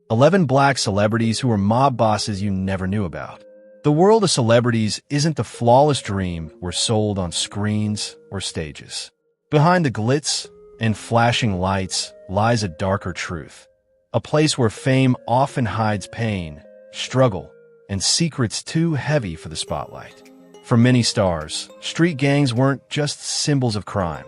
11 black celebrities who were mob bosses you never knew about. The world of celebrities isn't the flawless dream we're sold on screens or stages. Behind the glitz and flashing lights lies a darker truth. A place where fame often hides pain, struggle, and secrets too heavy for the spotlight. For many stars, street gangs weren't just symbols of crime.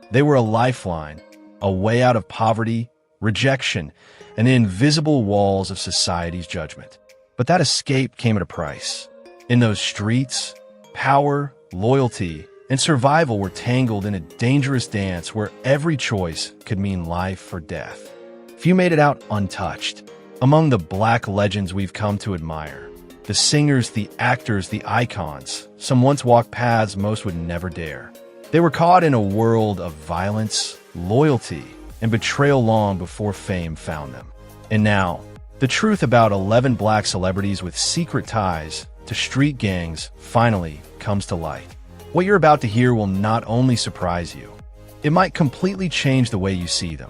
They were a lifeline, a way out of poverty, rejection, and the invisible walls of society's judgment. But that escape came at a price. In those streets, power, loyalty, and survival were tangled in a dangerous dance where every choice could mean life or death. Few made it out untouched. Among the black legends we've come to admire, the singers, the actors, the icons, some once walked paths most would never dare. They were caught in a world of violence, loyalty, and betrayal long before fame found them. And now, the truth about 11 black celebrities with secret ties to street gangs finally comes to light. What you're about to hear will not only surprise you, it might completely change the way you see them.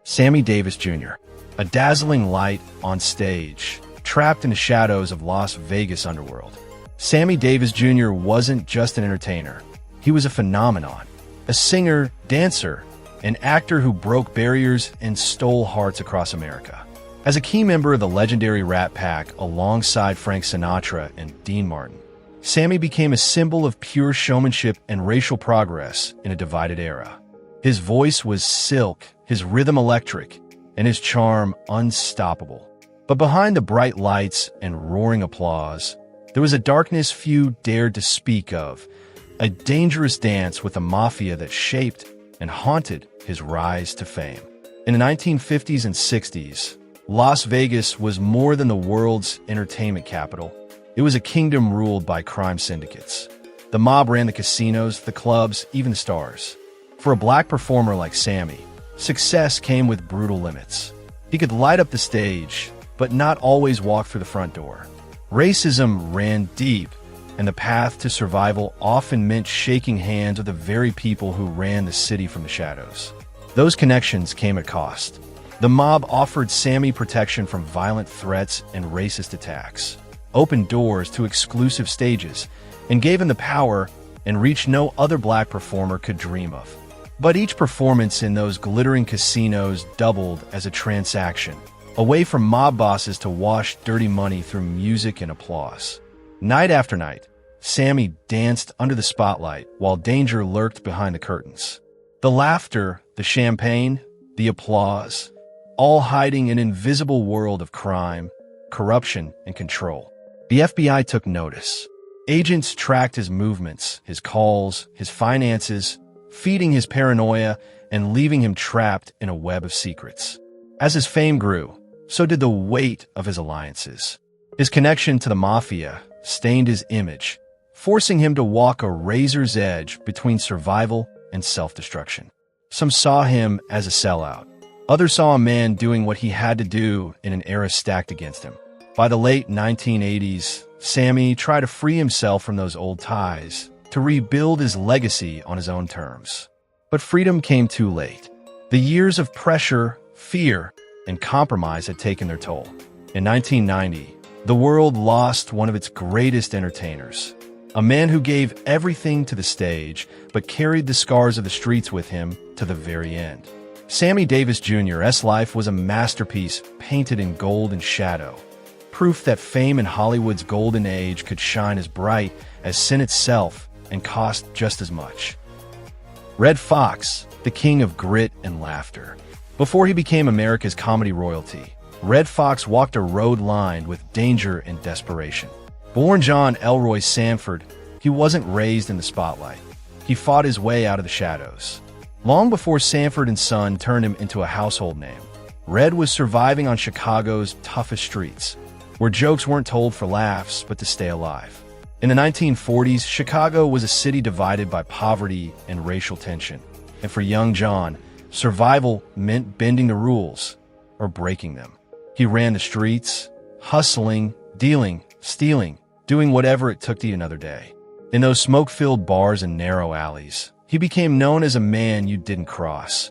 Sammy Davis Jr., a dazzling light on stage, trapped in the shadows of Las Vegas underworld. Sammy Davis Jr. wasn't just an entertainer. He was a phenomenon, a singer, dancer, an actor who broke barriers and stole hearts across America. As a key member of the legendary Rat Pack alongside Frank Sinatra and Dean Martin, Sammy became a symbol of pure showmanship and racial progress in a divided era. His voice was silk, his rhythm electric, and his charm unstoppable. But behind the bright lights and roaring applause, there was a darkness few dared to speak of, a dangerous dance with a mafia that shaped and haunted his rise to fame. In the 1950s and 60s, Las Vegas was more than the world's entertainment capital. It was a kingdom ruled by crime syndicates. The mob ran the casinos, the clubs, even the stars. For a black performer like Sammy, success came with brutal limits. He could light up the stage, but not always walk through the front door. Racism ran deep, and the path to survival often meant shaking hands with the very people who ran the city from the shadows. Those connections came at cost. The mob offered Sammy protection from violent threats and racist attacks, opened doors to exclusive stages, and gave him the power and reach no other black performer could dream of. But each performance in those glittering casinos doubled as a transaction, a way for mob bosses to wash dirty money through music and applause. Night after night, Sammy danced under the spotlight while danger lurked behind the curtains. The laughter, the champagne, the applause, all hiding an invisible world of crime, corruption, and control. The FBI took notice. Agents tracked his movements, his calls, his finances, feeding his paranoia and leaving him trapped in a web of secrets. As his fame grew, so did the weight of his alliances. His connection to the mafia stained his image, forcing him to walk a razor's edge between survival and self-destruction. Some saw him as a sellout. Others saw a man doing what he had to do in an era stacked against him. By the late 1980s, Sammy tried to free himself from those old ties, to rebuild his legacy on his own terms. But freedom came too late. The years of pressure, fear, and compromise had taken their toll. In 1990, the world lost one of its greatest entertainers, a man who gave everything to the stage but carried the scars of the streets with him to the very end. Sammy Davis Jr.'s life was a masterpiece painted in gold and shadow, proof that fame in Hollywood's golden age could shine as bright as sin itself and cost just as much. Red Fox, the king of grit and laughter. Before he became America's comedy royalty, Red Fox walked a road lined with danger and desperation. Born John Elroy Sanford, he wasn't raised in the spotlight. He fought his way out of the shadows. Long before Sanford and Son turned him into a household name, Red was surviving on Chicago's toughest streets, where jokes weren't told for laughs but to stay alive. In the 1940s, Chicago was a city divided by poverty and racial tension. And for young John, survival meant bending the rules or breaking them. He ran the streets, hustling, dealing, stealing, doing whatever it took to eat another day. In those smoke-filled bars and narrow alleys, he became known as a man you didn't cross.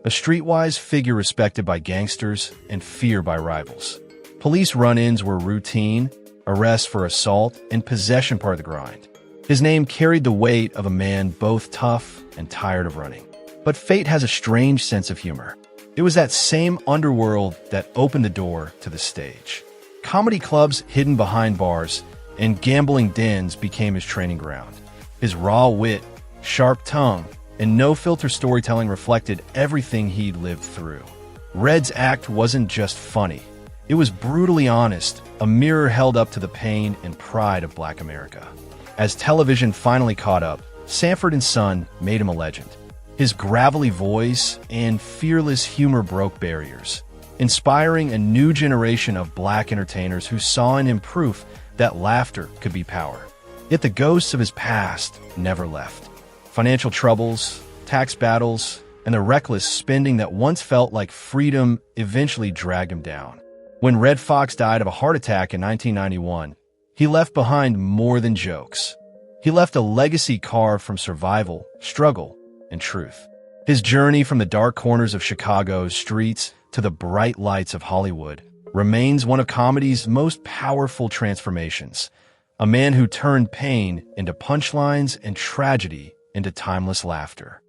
a streetwise figure respected by gangsters and feared by rivals. Police run-ins were routine, arrests for assault and possession part of the grind. His name carried the weight of a man both tough and tired of running. But fate has a strange sense of humor. It was that same underworld that opened the door to the stage. Comedy clubs hidden behind bars and gambling dens became his training ground. His raw wit, sharp tongue, and no-filter storytelling reflected everything he'd lived through. Red's act wasn't just funny. It was brutally honest, a mirror held up to the pain and pride of Black America. As television finally caught up, Sanford & Son made him a legend. His gravelly voice and fearless humor broke barriers, inspiring a new generation of Black entertainers who saw in him proof that laughter could be power. Yet the ghosts of his past never left. Financial troubles, tax battles, and the reckless spending that once felt like freedom eventually dragged him down. When Red Fox died of a heart attack in 1991, he left behind more than jokes. He left a legacy carved from survival, struggle, and truth. His journey from the dark corners of Chicago's streets to the bright lights of Hollywood remains one of comedy's most powerful transformations. A man who turned pain into punchlines and tragedy into timeless laughter.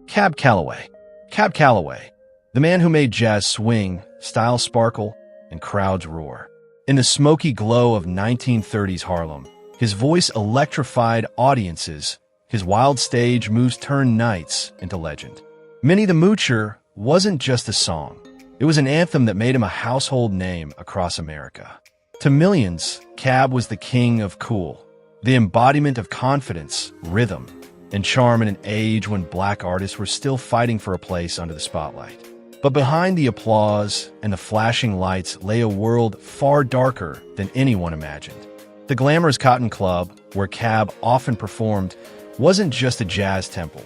Cab Calloway. Cab Calloway, the man who made jazz swing, style sparkle, and crowds roar. In the smoky glow of 1930s Harlem, his voice electrified audiences. His wild stage moves turned nights into legend. Minnie the Moocher wasn't just a song. It was an anthem that made him a household name across America. To millions, Cab was the king of cool, the embodiment of confidence, rhythm, and charm in an age when Black artists were still fighting for a place under the spotlight. But behind the applause and the flashing lights lay a world far darker than anyone imagined. The glamorous Cotton Club, where Cab often performed, wasn't just a jazz temple.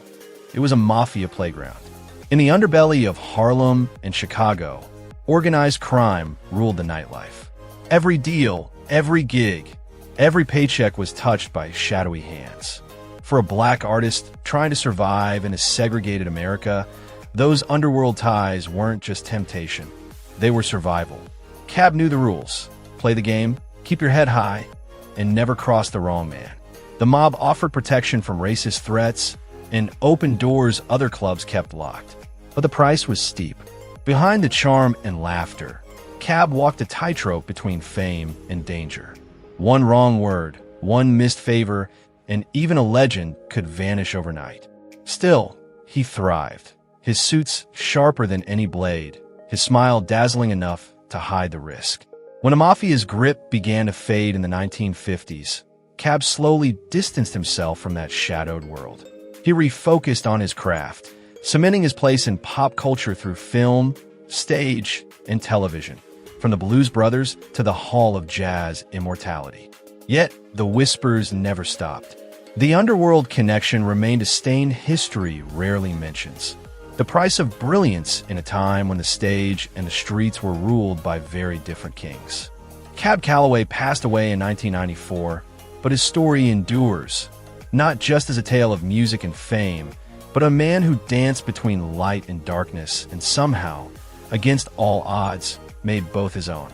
It was a mafia playground. In the underbelly of Harlem and Chicago, organized crime ruled the nightlife. Every deal, every gig, every paycheck was touched by shadowy hands. For a Black artist trying to survive in a segregated America, those underworld ties weren't just temptation. They were survival. Cab knew the rules. Play the game, keep your head high, and never cross the wrong man. The mob offered protection from racist threats and opened doors other clubs kept locked. But the price was steep. Behind the charm and laughter, Cab walked a tightrope between fame and danger. One wrong word, one missed favor, and even a legend could vanish overnight. Still, he thrived. His suits sharper than any blade, his smile dazzling enough to hide the risk. When the mafia's grip began to fade in the 1950s, Cab slowly distanced himself from that shadowed world. He refocused on his craft, cementing his place in pop culture through film, stage, and television, from the Blues Brothers to the Hall of Jazz immortality. Yet, the whispers never stopped. The underworld connection remained a stain history rarely mentions. The price of brilliance in a time when the stage and the streets were ruled by very different kings. Cab Calloway passed away in 1994, but his story endures, not just as a tale of music and fame, but a man who danced between light and darkness and somehow, against all odds, made both his own.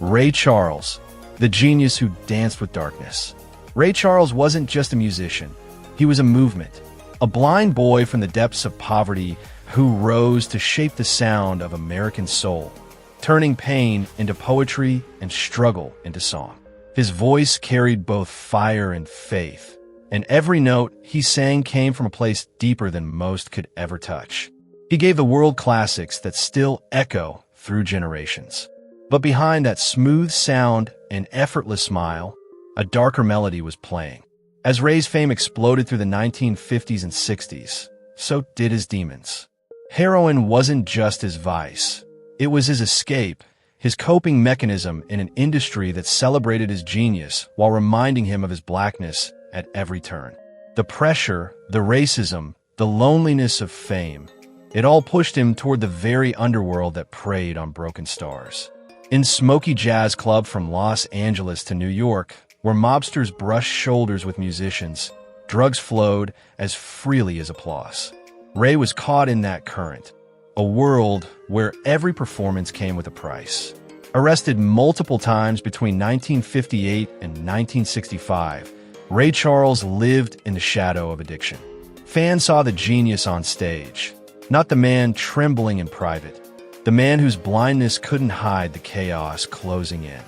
Ray Charles, the genius who danced with darkness. Ray Charles wasn't just a musician. He was a movement, a blind boy from the depths of poverty who rose to shape the sound of American soul, turning pain into poetry and struggle into song. His voice carried both fire and faith, and every note he sang came from a place deeper than most could ever touch. He gave the world classics that still echo through generations. But behind that smooth sound and effortless smile, a darker melody was playing. As Ray's fame exploded through the 1950s and 60s, so did his demons. Heroin wasn't just his vice. It was his escape, his coping mechanism in an industry that celebrated his genius while reminding him of his blackness at every turn. The pressure, the racism, the loneliness of fame, it all pushed him toward the very underworld that preyed on broken stars. In smoky jazz club from Los Angeles to New York, where mobsters brushed shoulders with musicians, drugs flowed as freely as applause. Ray was caught in that current, a world where every performance came with a price. Arrested multiple times between 1958 and 1965, Ray Charles lived in the shadow of addiction. Fans saw the genius on stage, not the man trembling in private, the man whose blindness couldn't hide the chaos closing in.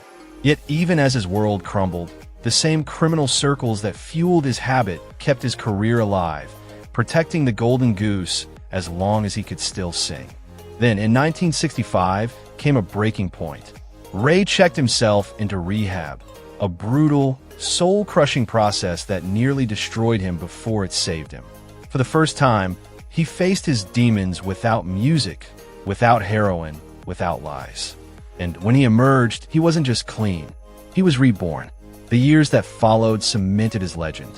Yet even as his world crumbled, the same criminal circles that fueled his habit kept his career alive, protecting the golden goose as long as he could still sing. Then, in 1965, came a breaking point. Ray checked himself into rehab, a brutal, soul-crushing process that nearly destroyed him before it saved him. For the first time, he faced his demons without music, without heroin, without lies. And when he emerged, he wasn't just clean. He was reborn. The years that followed cemented his legend.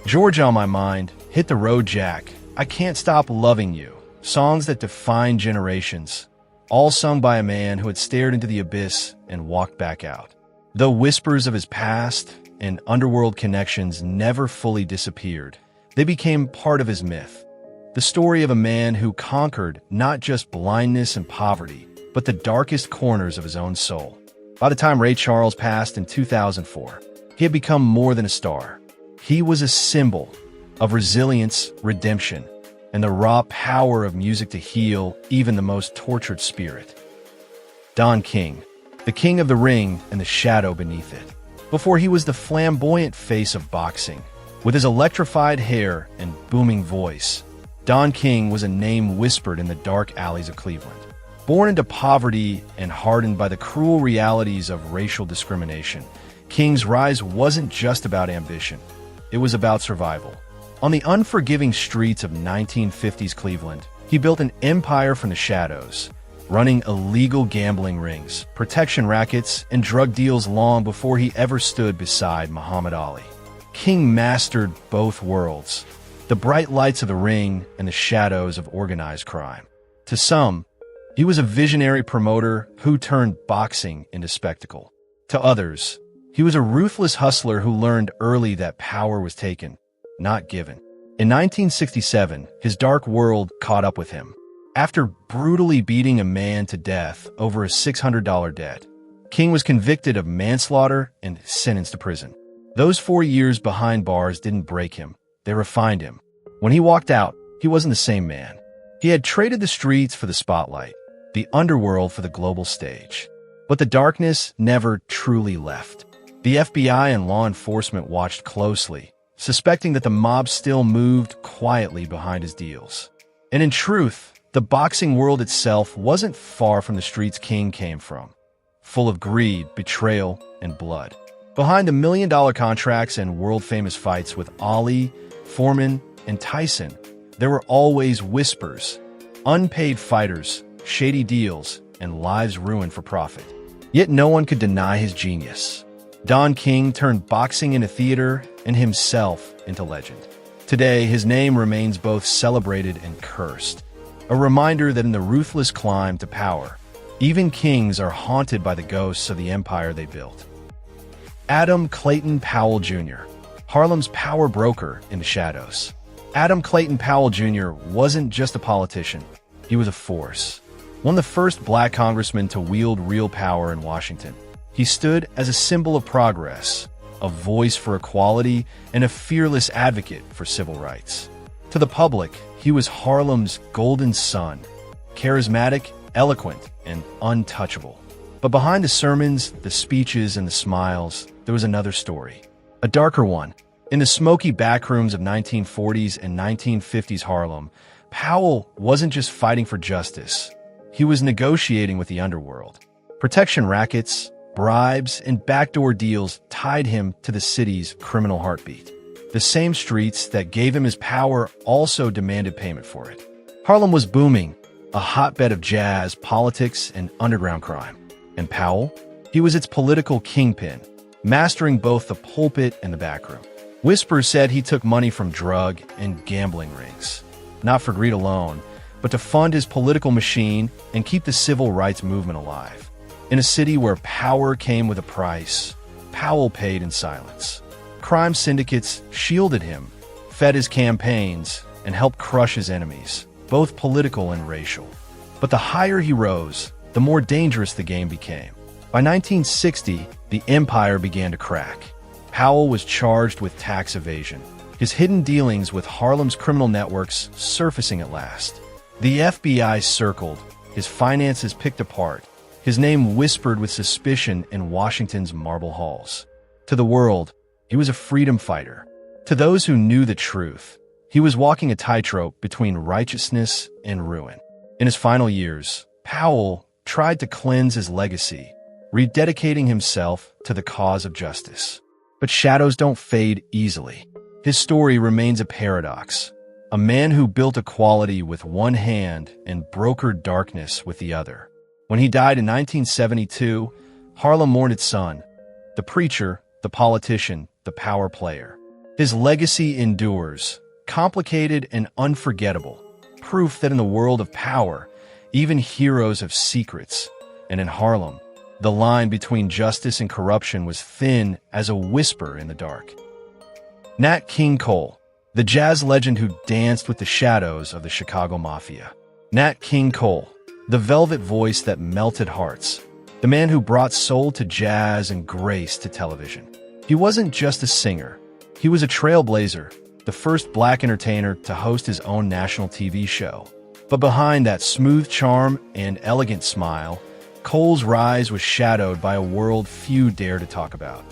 Georgia on My Mind, Hit the Road Jack, I Can't Stop Loving You, songs that defined generations, all sung by a man who had stared into the abyss and walked back out. Though whispers of his past and underworld connections never fully disappeared, they became part of his myth. The story of a man who conquered not just blindness and poverty, but the darkest corners of his own soul. By the time Ray Charles passed in 2004, he had become more than a star. He was a symbol of resilience, redemption, and the raw power of music to heal even the most tortured spirit. Don King, the king of the ring and the shadow beneath it. Before he was the flamboyant face of boxing, with his electrified hair and booming voice, Don King was a name whispered in the dark alleys of Cleveland. Born into poverty and hardened by the cruel realities of racial discrimination, King's rise wasn't just about ambition. It was about survival. On the unforgiving streets of 1950s Cleveland, he built an empire from the shadows, running illegal gambling rings, protection rackets, and drug deals long before he ever stood beside Muhammad Ali. King mastered both worlds, the bright lights of the ring and the shadows of organized crime. To some, he was a visionary promoter who turned boxing into spectacle. To others, he was a ruthless hustler who learned early that power was taken, not given. In 1967, his dark world caught up with him. After brutally beating a man to death over a $600 debt, King was convicted of manslaughter and sentenced to prison. Those 4 years behind bars didn't break him. They refined him. When he walked out, he wasn't the same man. He had traded the streets for the spotlight, the underworld for the global stage. But the darkness never truly left. The FBI and law enforcement watched closely, suspecting that the mob still moved quietly behind his deals. And in truth, the boxing world itself wasn't far from the streets King came from, full of greed, betrayal, and blood. Behind the million-dollar contracts and world-famous fights with Ali, Foreman, and Tyson, there were always whispers, unpaid fighters, shady deals, and lives ruined for profit. Yet no one could deny his genius. Don King turned boxing into theater and himself into legend. Today, his name remains both celebrated and cursed, a reminder that in the ruthless climb to power, even kings are haunted by the ghosts of the empire they built. Adam Clayton Powell Jr., Harlem's power broker in the shadows. Adam Clayton Powell Jr. wasn't just a politician, he was a force. One of the first black congressmen to wield real power in Washington. He stood as a symbol of progress, a voice for equality, and a fearless advocate for civil rights. To the public, he was Harlem's golden son, charismatic, eloquent, and untouchable. But behind the sermons, the speeches, and the smiles, there was another story, a darker one. In the smoky backrooms of 1940s and 1950s Harlem, Powell wasn't just fighting for justice. He was negotiating with the underworld. Protection rackets, bribes, and backdoor deals tied him to the city's criminal heartbeat. The same streets that gave him his power also demanded payment for it. Harlem was booming, a hotbed of jazz, politics, and underground crime. And Powell? He was its political kingpin, mastering both the pulpit and the backroom. Whispers said he took money from drug and gambling rings, not for greed alone, but to fund his political machine and keep the civil rights movement alive. In a city where power came with a price, Powell paid in silence. Crime syndicates shielded him, fed his campaigns, and helped crush his enemies. both political and racial. But the higher he rose, the more dangerous the game became. By 1960, the empire began to crack. Powell was charged with tax evasion, his hidden dealings with Harlem's criminal networks surfacing at last. The FBI circled, his finances picked apart, his name whispered with suspicion in Washington's marble halls. To the world, he was a freedom fighter. To those who knew the truth, he was walking a tightrope between righteousness and ruin. In his final years, Powell tried to cleanse his legacy, rededicating himself to the cause of justice. But shadows don't fade easily. His story remains a paradox. A man who built equality with one hand and brokered darkness with the other. When he died in 1972, Harlem mourned its son, the preacher, the politician, the power player. His legacy endures, complicated and unforgettable, proof that in the world of power, even heroes have secrets, and in Harlem, the line between justice and corruption was thin as a whisper in the dark. Nat King Cole, the jazz legend who danced with the shadows of the Chicago Mafia. Nat King Cole, the velvet voice that melted hearts, the man who brought soul to jazz and grace to television. He wasn't just a singer. He was a trailblazer, the first black entertainer to host his own national TV show. But behind that smooth charm and elegant smile, Cole's rise was shadowed by a world few dare to talk about.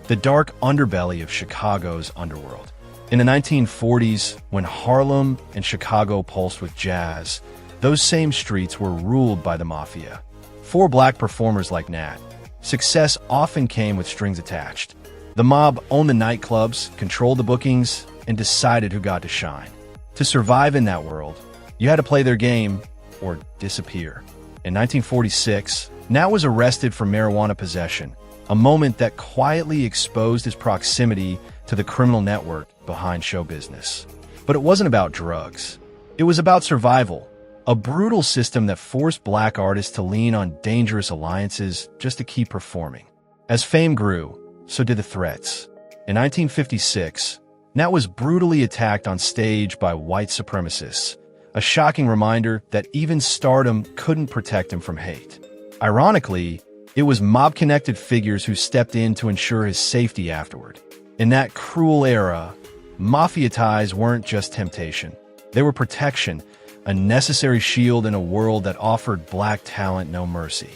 The dark underbelly of Chicago's underworld. In the 1940s, when Harlem and Chicago pulsed with jazz, those same streets were ruled by the mafia. For black performers like Nat, success often came with strings attached. The mob owned the nightclubs, controlled the bookings, and decided who got to shine. To survive in that world, you had to play their game or disappear. In 1946, Nat was arrested for marijuana possession, a moment that quietly exposed his proximity to the criminal network behind show business. But it wasn't about drugs. It was about survival, a brutal system that forced black artists to lean on dangerous alliances just to keep performing. As fame grew, so did the threats. In 1956, Nat was brutally attacked on stage by white supremacists, a shocking reminder that even stardom couldn't protect him from hate. Ironically, it was mob-connected figures who stepped in to ensure his safety afterward. In that cruel era, mafia ties weren't just temptation. They were protection, a necessary shield in a world that offered black talent no mercy.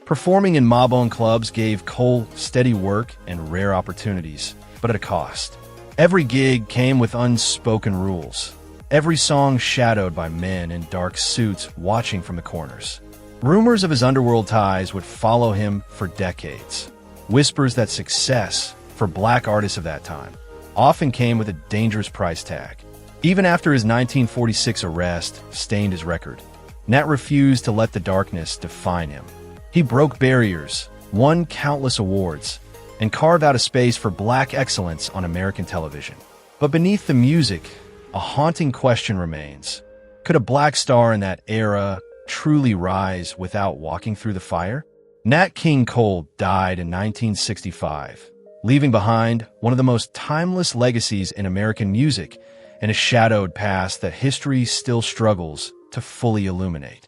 Performing in mob-owned clubs gave Cole steady work and rare opportunities, but at a cost. Every gig came with unspoken rules. Every song shadowed by men in dark suits watching from the corners. Rumors of his underworld ties would follow him for decades. Whispers that success, for black artists of that time, often came with a dangerous price tag. Even after his 1946 arrest stained his record, Nat refused to let the darkness define him. He broke barriers, won countless awards, and carved out a space for black excellence on American television. But beneath the music, a haunting question remains. Could a black star in that era truly rise without walking through the fire? Nat King Cole died in 1965, leaving behind one of the most timeless legacies in American music and a shadowed past that history still struggles to fully illuminate.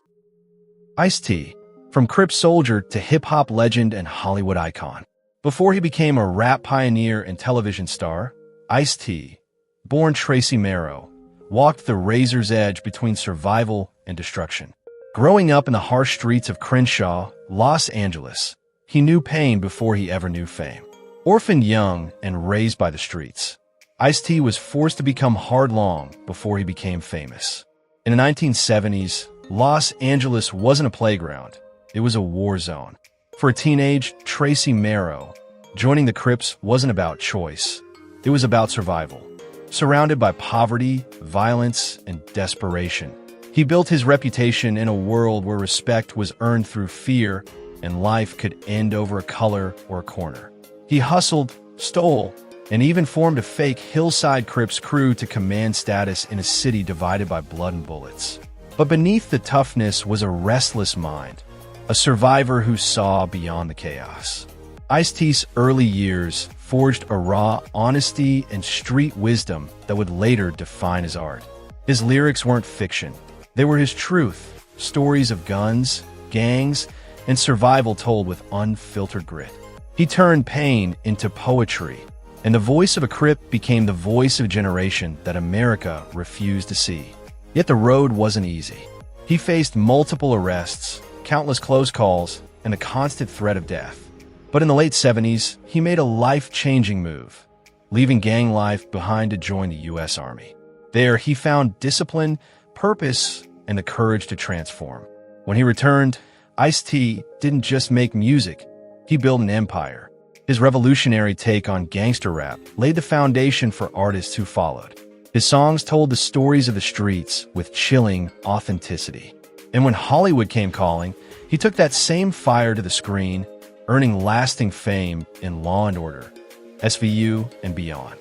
Ice-T, from Crip soldier to hip-hop legend and Hollywood icon. Before he became a rap pioneer and television star, Ice-T, born Tracy Merrow, walked the razor's edge between survival and destruction. Growing up in the harsh streets of Crenshaw, Los Angeles, he knew pain before he ever knew fame. Orphaned young and raised by the streets, Ice-T was forced to become hard-long before he became famous. In the 1970s, Los Angeles wasn't a playground, it was a war zone. For a teenage Tracy Merrow, joining the Crips wasn't about choice, it was about survival. Surrounded by poverty, violence, and desperation, he built his reputation in a world where respect was earned through fear and life could end over a color or a corner. He hustled, stole, and even formed a fake Hillside Crips crew to command status in a city divided by blood and bullets. But beneath the toughness was a restless mind, a survivor who saw beyond the chaos. Ice-T's early years forged a raw honesty and street wisdom that would later define his art. His lyrics weren't fiction. They were his truth, stories of guns, gangs, and survival told with unfiltered grit. He turned pain into poetry, and the voice of a Crip became the voice of a generation that America refused to see. Yet the road wasn't easy. He faced multiple arrests, countless close calls, and the constant threat of death. But in the late 70s, he made a life-changing move, leaving gang life behind to join the U.S. Army. There, he found discipline, purpose, and the courage to transform. When he returned, Ice-T didn't just make music, he built an empire. His revolutionary take on gangster rap laid the foundation for artists who followed. His songs told the stories of the streets with chilling authenticity. And when Hollywood came calling, he took that same fire to the screen, earning lasting fame in Law & Order, SVU, and beyond.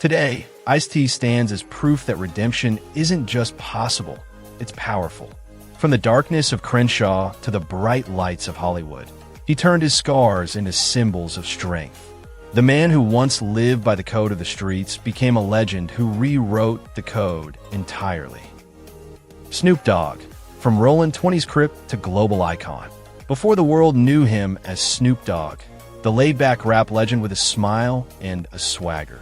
Today, Ice-T stands as proof that redemption isn't just possible, it's powerful. From the darkness of Crenshaw to the bright lights of Hollywood, he turned his scars into symbols of strength. The man who once lived by the code of the streets became a legend who rewrote the code entirely. Snoop Dogg, from Rollin' 20s Crip to global icon. Before the world knew him as Snoop Dogg, the laid-back rap legend with a smile and a swagger.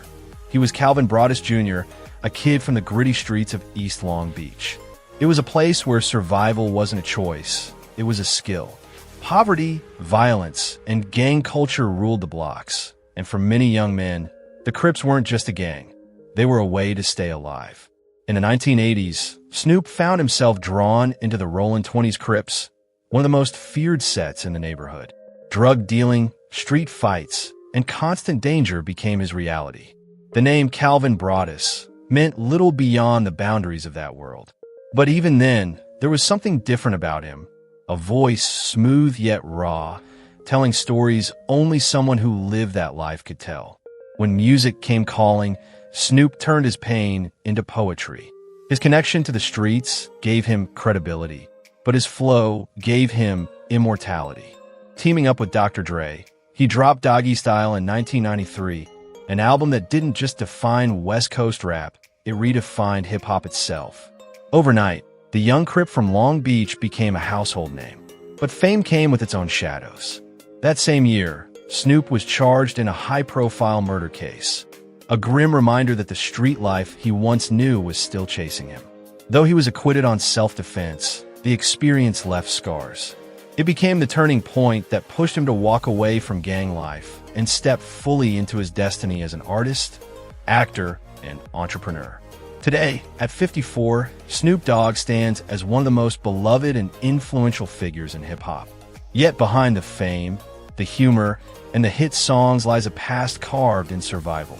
He was Calvin Broadus Jr., a kid from the gritty streets of East Long Beach. It was a place where survival wasn't a choice, it was a skill. Poverty, violence, and gang culture ruled the blocks. And for many young men, the Crips weren't just a gang. They were a way to stay alive. In the 1980s, Snoop found himself drawn into the Rollin' 20s Crips, one of the most feared sets in the neighborhood. Drug dealing, street fights, and constant danger became his reality. The name Calvin Broadus meant little beyond the boundaries of that world. But even then, there was something different about him. A voice smooth yet raw, telling stories only someone who lived that life could tell. When music came calling, Snoop turned his pain into poetry. His connection to the streets gave him credibility, but his flow gave him immortality. Teaming up with Dr. Dre, he dropped Doggy Style in 1993, an album that didn't just define West Coast rap, it redefined hip-hop itself. Overnight, the young Crip from Long Beach became a household name, but fame came with its own shadows. That same year, Snoop was charged in a high-profile murder case, a grim reminder that the street life he once knew was still chasing him. Though he was acquitted on self-defense, the experience left scars. It became the turning point that pushed him to walk away from gang life and step fully into his destiny as an artist, actor, and entrepreneur. Today, at 54, Snoop Dogg stands as one of the most beloved and influential figures in hip-hop. Yet behind the fame, the humor, and the hit songs lies a past carved in survival.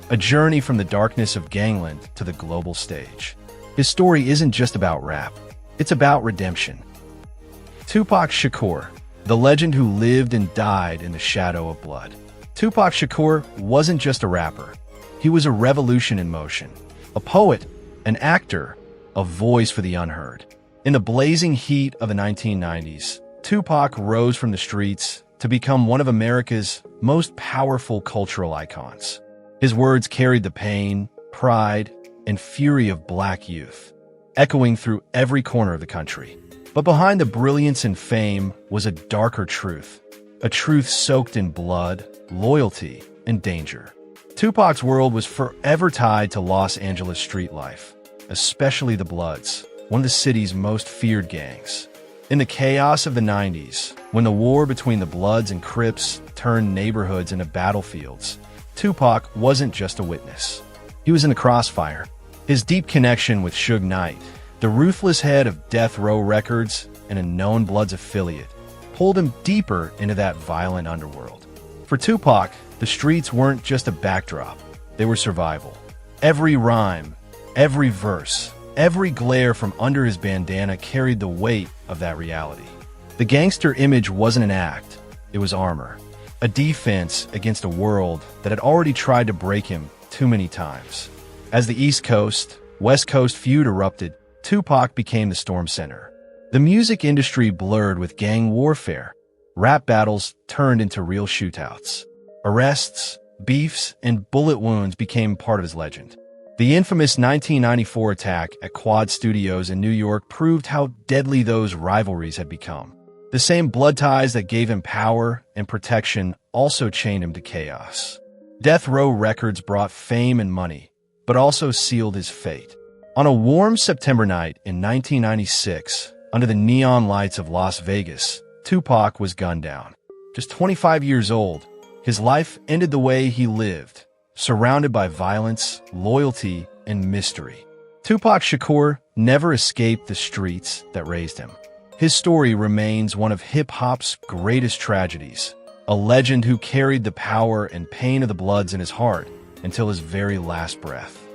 A journey from the darkness of gangland to the global stage. His story isn't just about rap, it's about redemption. Tupac Shakur, the legend who lived and died in the shadow of blood. Tupac Shakur wasn't just a rapper. He was a revolution in motion. A poet, an actor, a voice for the unheard. In the blazing heat of the 1990s, Tupac rose from the streets to become one of America's most powerful cultural icons. His words carried the pain, pride, and fury of black youth, echoing through every corner of the country. But behind the brilliance and fame was a darker truth, a truth soaked in blood, loyalty, and danger. Tupac's world was forever tied to Los Angeles street life, especially the Bloods, one of the city's most feared gangs. In the chaos of the 90s, when the war between the Bloods and Crips turned neighborhoods into battlefields, Tupac wasn't just a witness. He was in the crossfire. His deep connection with Suge Knight, the ruthless head of Death Row Records and a known Bloods affiliate, pulled him deeper into that violent underworld. For Tupac, the streets weren't just a backdrop, they were survival. Every rhyme, every verse, every glare from under his bandana carried the weight of that reality. The gangster image wasn't an act, it was armor. A defense against a world that had already tried to break him too many times. As the East Coast, West Coast feud erupted, Tupac became the storm center. The music industry blurred with gang warfare. Rap battles turned into real shootouts. Arrests, beefs, and bullet wounds became part of his legend. The infamous 1994 attack at Quad Studios in New York proved how deadly those rivalries had become. The same blood ties that gave him power and protection also chained him to chaos. Death Row Records brought fame and money, but also sealed his fate. On a warm September night in 1996, under the neon lights of Las Vegas, Tupac was gunned down. Just 25 years old, his life ended the way he lived, surrounded by violence, loyalty, and mystery. Tupac Shakur never escaped the streets that raised him. His story remains one of hip-hop's greatest tragedies, a legend who carried the power and pain of the Bloods in his heart until his very last breath.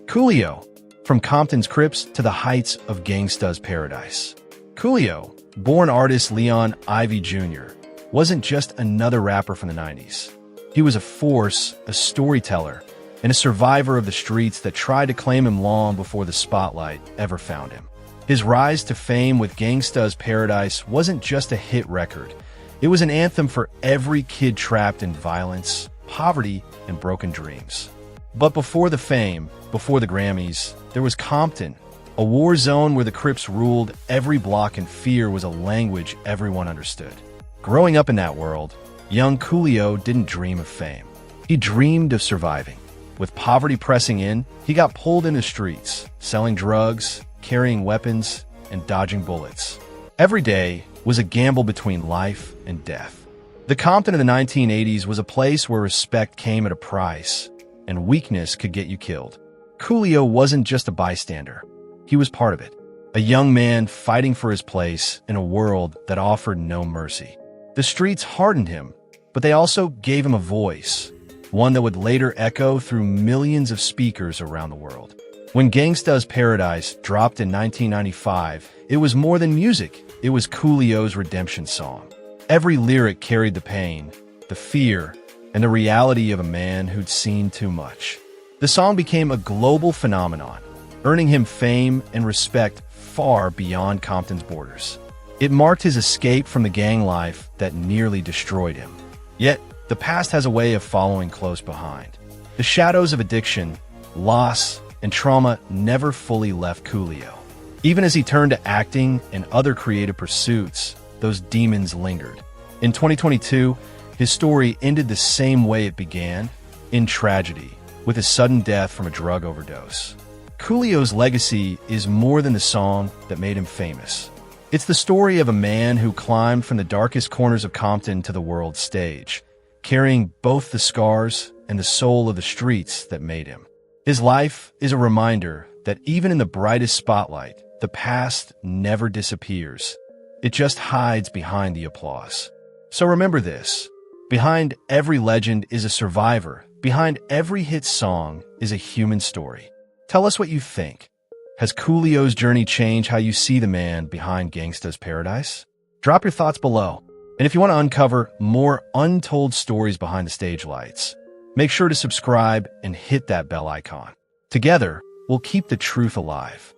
Coolio, from Compton's Crips to the heights of Gangsta's Paradise. Coolio, born artist Leon Ivy Jr., wasn't just another rapper from the 90s. He was a force, a storyteller, and a survivor of the streets that tried to claim him long before the spotlight ever found him. His rise to fame with Gangsta's Paradise wasn't just a hit record. It was an anthem for every kid trapped in violence, poverty, and broken dreams. But before the fame, before the Grammys, there was Compton, a war zone where the Crips ruled every block and fear was a language everyone understood. Growing up in that world, young Coolio didn't dream of fame. He dreamed of surviving. With poverty pressing in, he got pulled into the streets, selling drugs, carrying weapons, and dodging bullets. Every day was a gamble between life and death. The Compton of the 1980s was a place where respect came at a price, and weakness could get you killed. Coolio wasn't just a bystander. He was part of it. A young man fighting for his place in a world that offered no mercy. The streets hardened him, but they also gave him a voice, one that would later echo through millions of speakers around the world. When Gangsta's Paradise dropped in 1995, it was more than music. It was Coolio's redemption song. Every lyric carried the pain, the fear, and the reality of a man who'd seen too much. The song became a global phenomenon, earning him fame and respect far beyond Compton's borders. It marked his escape from the gang life that nearly destroyed him. Yet, the past has a way of following close behind. The shadows of addiction, loss, and trauma never fully left Coolio. Even as he turned to acting and other creative pursuits, those demons lingered. In 2022, his story ended the same way it began, in tragedy, with his sudden death from a drug overdose. Coolio's legacy is more than the song that made him famous. It's the story of a man who climbed from the darkest corners of Compton to the world stage, carrying both the scars and the soul of the streets that made him. His life is a reminder that even in the brightest spotlight, the past never disappears. It just hides behind the applause. So remember this. Behind every legend is a survivor. Behind every hit song is a human story. Tell us what you think. Has Coolio's journey changed how you see the man behind Gangsta's Paradise? Drop your thoughts below. And if you want to uncover more untold stories behind the stage lights, make sure to subscribe and hit that bell icon. Together, we'll keep the truth alive.